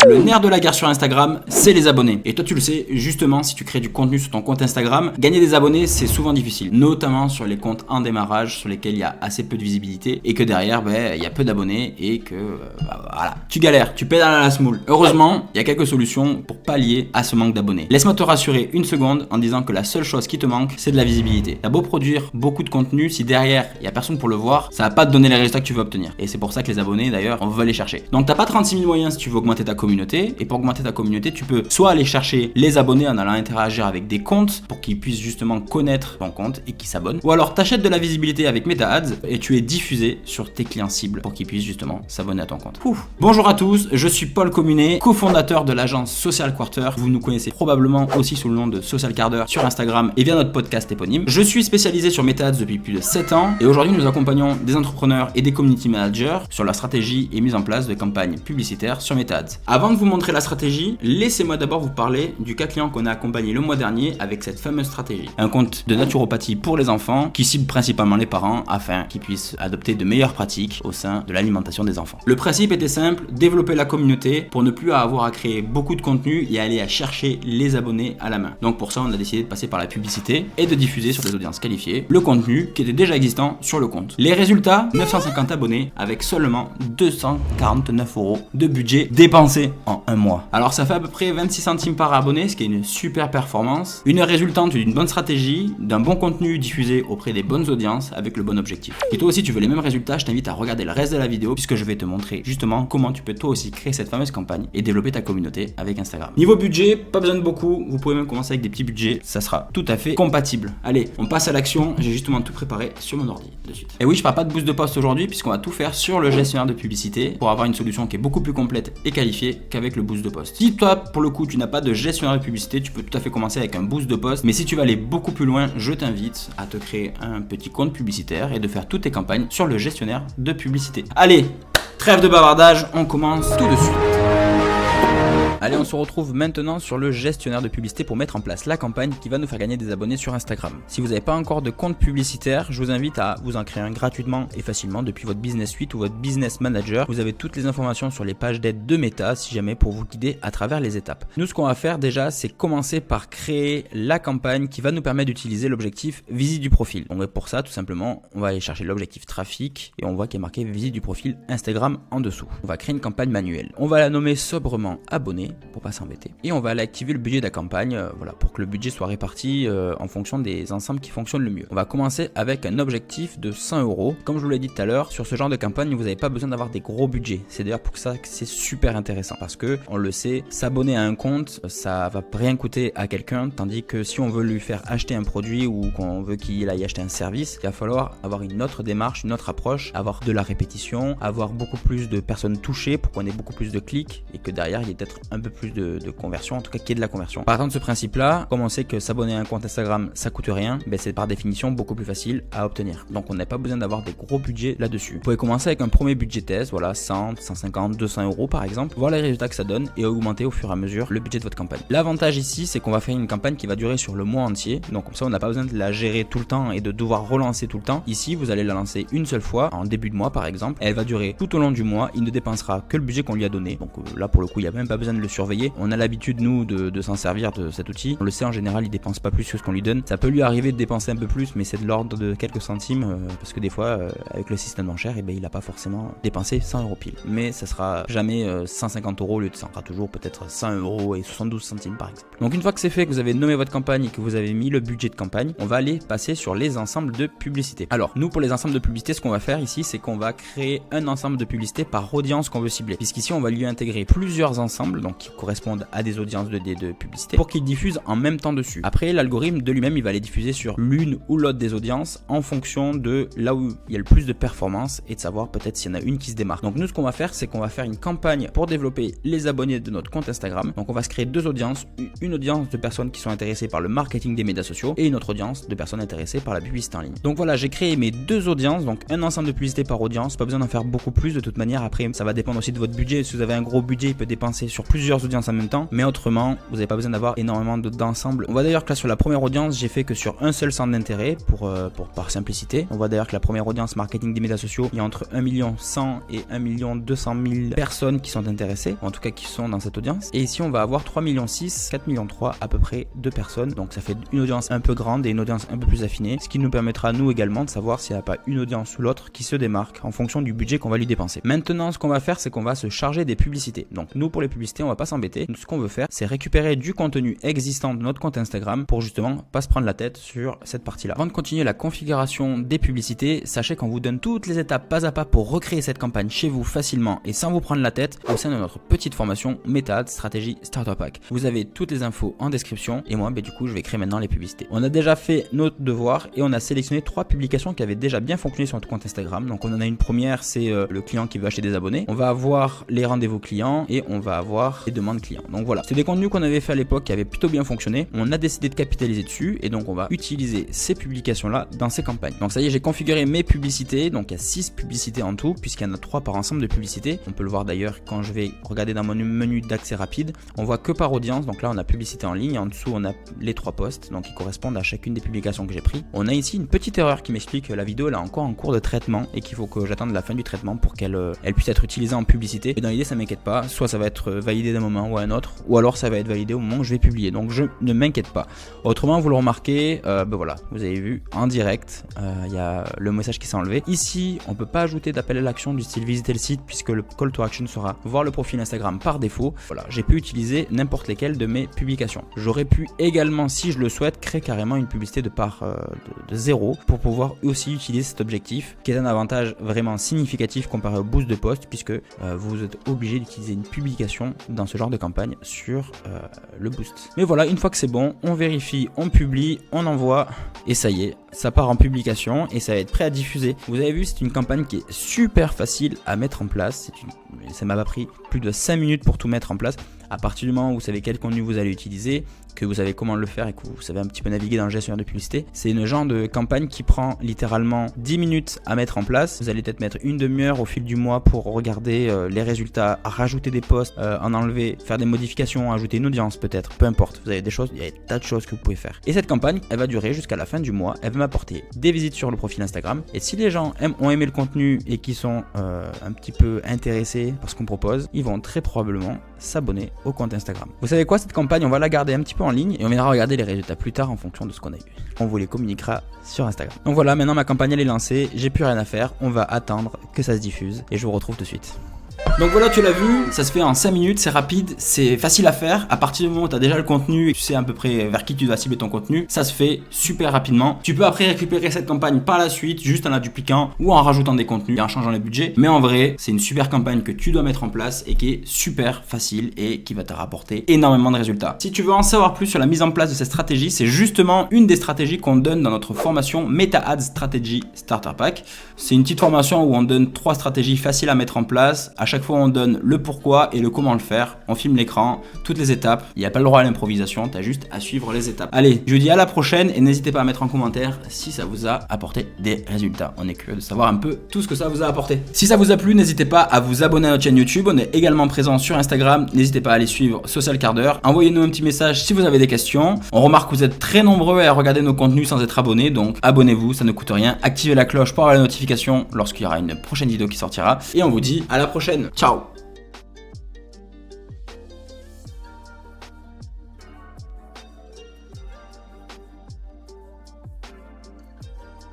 Le nerf de la guerre sur Instagram, c'est les abonnés. Et toi tu le sais, justement, si tu crées du contenu sur ton compte Instagram, gagner des abonnés c'est souvent difficile, notamment sur les comptes en démarrage sur lesquels il y a assez peu de visibilité et que derrière il y a peu d'abonnés et que voilà, tu galères, tu pédales à la semoule. Heureusement, il y a quelques solutions pour pallier à ce manque d'abonnés. Laisse-moi te rassurer une seconde en disant que la seule chose qui te manque, c'est de la visibilité. T'as beau produire beaucoup de contenu, si derrière il y a personne pour le voir, ça va pas te donner les résultats que tu veux obtenir. Et c'est pour ça que les abonnés d'ailleurs, on veut les chercher. Donc t'as pas 36 000 moyens si tu veux augmenter ta communauté. Et pour augmenter ta communauté, tu peux soit aller chercher les abonnés en allant interagir avec des comptes pour qu'ils puissent justement connaître ton compte et qu'ils s'abonnent. Ou alors t'achètes de la visibilité avec Meta Ads et tu es diffusé sur tes clients cibles pour qu'ils puissent justement s'abonner à ton compte. Bonjour à tous, je suis Paul Communet, cofondateur de l'agence Social Quarter. Vous nous connaissez probablement aussi sous le nom de Social Quarter sur Instagram et via notre podcast éponyme. Je suis spécialisé sur Meta Ads depuis plus de 7 ans et aujourd'hui nous accompagnons des entrepreneurs et des community managers sur la stratégie et mise en place de campagnes publicitaires sur Meta Ads. Avant de vous montrer la stratégie, laissez-moi d'abord vous parler du cas client qu'on a accompagné le mois dernier avec cette fameuse stratégie. Un compte de naturopathie pour les enfants qui cible principalement les parents afin qu'ils puissent adopter de meilleures pratiques au sein de l'alimentation des enfants. Le principe était simple, développer la communauté pour ne plus avoir à créer beaucoup de contenu et aller à chercher les abonnés à la main. Donc pour ça, on a décidé de passer par la publicité et de diffuser sur des audiences qualifiées le contenu qui était déjà existant sur le compte. Les résultats, 950 abonnés avec seulement 249 € de budget dépensé en un mois. Alors ça fait à peu près 26 centimes par abonné, ce qui est une super performance. Une résultante d'une bonne stratégie, d'un bon contenu diffusé auprès des bonnes audiences avec le bon objectif. Et toi aussi tu veux les mêmes résultats, je t'invite à regarder le reste de la vidéo puisque je vais te montrer justement comment tu peux toi aussi créer cette fameuse campagne et développer ta communauté avec Instagram. Niveau budget, pas besoin de beaucoup, vous pouvez même commencer avec des petits budgets, ça sera tout à fait compatible. Allez, on passe à l'action, j'ai justement tout préparé sur mon ordi de suite. Et oui, je parle pas de boost de post aujourd'hui puisqu'on va tout faire sur le gestionnaire de publicité pour avoir une solution qui est beaucoup plus complète et qualifiée qu'avec le boost de post. Si toi, pour le coup, tu n'as pas de gestionnaire de publicité, tu peux tout à fait commencer avec un boost de post, mais si tu vas aller beaucoup plus loin, je t'invite à te créer un petit compte publicitaire et de faire toutes tes campagnes sur le gestionnaire de publicité. Allez, trêve de bavardage, on commence tout de suite. Allez, on se retrouve maintenant sur le gestionnaire de publicité pour mettre en place la campagne qui va nous faire gagner des abonnés sur Instagram. Si vous n'avez pas encore de compte publicitaire, je vous invite à vous en créer un gratuitement et facilement depuis votre Business Suite ou votre Business Manager. Vous avez toutes les informations sur les pages d'aide de Meta si jamais pour vous guider à travers les étapes. Nous, ce qu'on va faire déjà, c'est commencer par créer la campagne qui va nous permettre d'utiliser l'objectif visite du profil. Donc pour ça, tout simplement, on va aller chercher l'objectif trafic et on voit qu'il est marqué visite du profil Instagram en dessous. On va créer une campagne manuelle. On va la nommer sobrement abonné pour pas s'embêter. Et on va aller activer le budget de la campagne voilà, pour que le budget soit réparti en fonction des ensembles qui fonctionnent le mieux. On va commencer avec un objectif de 100 €. Comme je vous l'ai dit tout à l'heure, sur ce genre de campagne, vous n'avez pas besoin d'avoir des gros budgets. C'est d'ailleurs pour ça que c'est super intéressant parce que on le sait, s'abonner à un compte, ça va rien coûter à quelqu'un, tandis que si on veut lui faire acheter un produit ou qu'on veut qu'il aille acheter un service, il va falloir avoir une autre démarche, une autre approche, avoir de la répétition, avoir beaucoup plus de personnes touchées pour qu'on ait beaucoup plus de clics et que derrière il y ait peut-être un peu plus de conversion, en tout cas qu'il y ait de la conversion. Partant de ce principe-là, comme on sait que s'abonner à un compte Instagram ça coûte rien, ben c'est par définition beaucoup plus facile à obtenir. Donc on n'a pas besoin d'avoir des gros budgets là-dessus. Vous pouvez commencer avec un premier budget test, voilà 100, 150, 200 € par exemple, voir les résultats que ça donne et augmenter au fur et à mesure le budget de votre campagne. L'avantage ici, c'est qu'on va faire une campagne qui va durer sur le mois entier, donc comme ça on n'a pas besoin de la gérer tout le temps et de devoir relancer tout le temps. Ici, vous allez la lancer une seule fois en début de mois par exemple, elle va durer tout au long du mois, il ne dépensera que le budget qu'on lui a donné. Donc là pour le coup, il n'y a même pas besoin de le surveiller. On a l'habitude nous de s'en servir de cet outil. On le sait, en général il dépense pas plus que ce qu'on lui donne. Ça peut lui arriver de dépenser un peu plus, mais c'est de l'ordre de quelques centimes parce que des fois avec le système d'enchères, il n'a pas forcément dépensé 100 € pile. Mais ça sera jamais 150 € au lieu de 100. Ça sera toujours peut-être 100 € et 72 centimes par exemple. Donc une fois que c'est fait, que vous avez nommé votre campagne et que vous avez mis le budget de campagne, on va aller passer sur les ensembles de publicité. Alors nous, pour les ensembles de publicité, ce qu'on va faire ici, c'est qu'on va créer un ensemble de publicité par audience qu'on veut cibler, puisqu'ici on va lui intégrer plusieurs ensembles donc qui correspondent à des audiences de publicité pour qu'ils diffusent en même temps dessus. Après, l'algorithme de lui-même, il va les diffuser sur l'une ou l'autre des audiences en fonction de là où il y a le plus de performance et de savoir peut-être s'il y en a une qui se démarque. Donc nous, ce qu'on va faire, c'est qu'on va faire une campagne pour développer les abonnés de notre compte Instagram. Donc on va se créer deux audiences, une audience de personnes qui sont intéressées par le marketing des médias sociaux et une autre audience de personnes intéressées par la publicité en ligne. Donc voilà, j'ai créé mes deux audiences, donc un ensemble de publicité par audience, pas besoin d'en faire beaucoup plus de toute manière. Après, ça va dépendre aussi de votre budget. Si vous avez un gros budget, il peut dépenser sur plusieurs plusieurs audiences en même temps, mais autrement, vous n'avez pas besoin d'avoir énormément d'ensemble. On voit d'ailleurs que là sur la première audience, j'ai fait que sur un seul centre d'intérêt par simplicité. On voit d'ailleurs que la première audience marketing des médias sociaux, il y a entre 1 100 000 et 1 200 000 personnes qui sont intéressées, en tout cas qui sont dans cette audience. Et ici, on va avoir 3 600 000, 4 300 000 à peu près de personnes. Donc ça fait une audience un peu grande et une audience un peu plus affinée, ce qui nous permettra nous également de savoir s'il n'y a pas une audience ou l'autre qui se démarque en fonction du budget qu'on va lui dépenser. Maintenant, ce qu'on va faire, c'est qu'on va se charger des publicités. Donc nous, pour les publicités, on va pas s'embêter. Ce qu'on veut faire, c'est récupérer du contenu existant de notre compte Instagram pour justement pas se prendre la tête sur cette partie-là. Avant de continuer la configuration des publicités, sachez qu'on vous donne toutes les étapes pas à pas pour recréer cette campagne chez vous facilement et sans vous prendre la tête au sein de notre petite formation Meta Ads Stratégie Starter Pack. Vous avez toutes les infos en description et moi, du coup, je vais créer maintenant les publicités. On a déjà fait notre devoir et on a sélectionné 3 publications qui avaient déjà bien fonctionné sur notre compte Instagram. Donc on en a une première, c'est le client qui veut acheter des abonnés. On va avoir les rendez-vous clients et on va avoir les demandes clients. Donc voilà, c'est des contenus qu'on avait fait à l'époque qui avaient plutôt bien fonctionné. On a décidé de capitaliser dessus et donc on va utiliser ces publications-là dans ces campagnes. Donc ça y est, j'ai configuré mes publicités. Donc il y a 6 publicités en tout puisqu'il y en a 3 par ensemble de publicités. On peut le voir d'ailleurs quand je vais regarder dans mon menu d'accès rapide. On voit que par audience. Donc là, on a publicité en ligne. En dessous, on a les 3 posts. Donc ils correspondent à chacune des publications que j'ai pris. On a ici une petite erreur qui m'explique que la vidéo elle est encore en cours de traitement et qu'il faut que j'attende la fin du traitement pour qu'elle puisse être utilisée en publicité. Et dans l'idée, ça m'inquiète pas. Soit ça va être validé d'un moment ou à un autre, ou alors ça va être validé au moment où je vais publier. Donc je ne m'inquiète pas. Autrement, vous le remarquez, voilà, vous avez vu en direct, il y a le message qui s'est enlevé. Ici, on peut pas ajouter d'appel à l'action du style visiter le site puisque le call to action sera voir le profil Instagram par défaut. Voilà, j'ai pu utiliser n'importe lesquelles de mes publications. J'aurais pu également, si je le souhaite, créer carrément une publicité de 0 pour pouvoir aussi utiliser cet objectif qui est un avantage vraiment significatif comparé au boost de post puisque vous êtes obligé d'utiliser une publication dans ce genre de campagne sur le boost. Mais voilà, une fois que c'est bon, on vérifie, on publie, on envoie et ça y est, ça part en publication et ça va être prêt à diffuser. Vous avez vu, c'est une campagne qui est super facile à mettre en place. Ça m'a pas pris plus de 5 minutes pour tout mettre en place. À partir du moment où vous savez quel contenu vous allez utiliser, que vous savez comment le faire et que vous savez un petit peu naviguer dans le gestionnaire de publicité, c'est une genre de campagne qui prend littéralement 10 minutes à mettre en place. Vous allez peut-être mettre une demi-heure au fil du mois pour regarder les résultats, rajouter des posts, en enlever, faire des modifications, ajouter une audience peut-être, peu importe. Vous avez des choses, il y a des tas de choses que vous pouvez faire. Et cette campagne, elle va durer jusqu'à la fin du mois. Elle va m'apporter des visites sur le profil Instagram. Et si les gens ont aimé le contenu et qui sont un petit peu intéressés par ce qu'on propose, ils vont très probablement s'abonner au compte Instagram. Vous savez quoi, cette campagne, on va la garder un petit peu en ligne et on viendra regarder les résultats plus tard en fonction de ce qu'on a eu. On vous les communiquera sur Instagram. Donc voilà, maintenant ma campagne elle est lancée, j'ai plus rien à faire, on va attendre que ça se diffuse et je vous retrouve tout de suite. Donc voilà, tu l'as vu, ça se fait en 5 minutes, c'est rapide, c'est facile à faire. À partir du moment où tu as déjà le contenu et tu sais à peu près vers qui tu dois cibler ton contenu, ça se fait super rapidement. Tu peux après récupérer cette campagne par la suite, juste en la dupliquant ou en rajoutant des contenus et en changeant les budgets. Mais en vrai, c'est une super campagne que tu dois mettre en place et qui est super facile et qui va te rapporter énormément de résultats. Si tu veux en savoir plus sur la mise en place de cette stratégie, c'est justement une des stratégies qu'on donne dans notre formation Meta Ads Strategy Starter Pack. C'est une petite formation où on donne 3 stratégies faciles à mettre en place. À chaque fois, on donne le pourquoi et le comment le faire. On filme l'écran, toutes les étapes. Il n'y a pas le droit à l'improvisation, tu as juste à suivre les étapes. Allez, je vous dis à la prochaine et n'hésitez pas à mettre en commentaire si ça vous a apporté des résultats. On est curieux de savoir un peu tout ce que ça vous a apporté. Si ça vous a plu, n'hésitez pas à vous abonner à notre chaîne YouTube. On est également présent sur Instagram. N'hésitez pas à aller suivre Social Quart d'heure. Envoyez-nous un petit message si vous avez des questions. On remarque que vous êtes très nombreux à regarder nos contenus sans être abonnés, donc abonnez-vous, ça ne coûte rien. Activez la cloche pour avoir la notification lorsqu'il y aura une prochaine vidéo qui sortira. Et on vous dit à la prochaine. Ciao.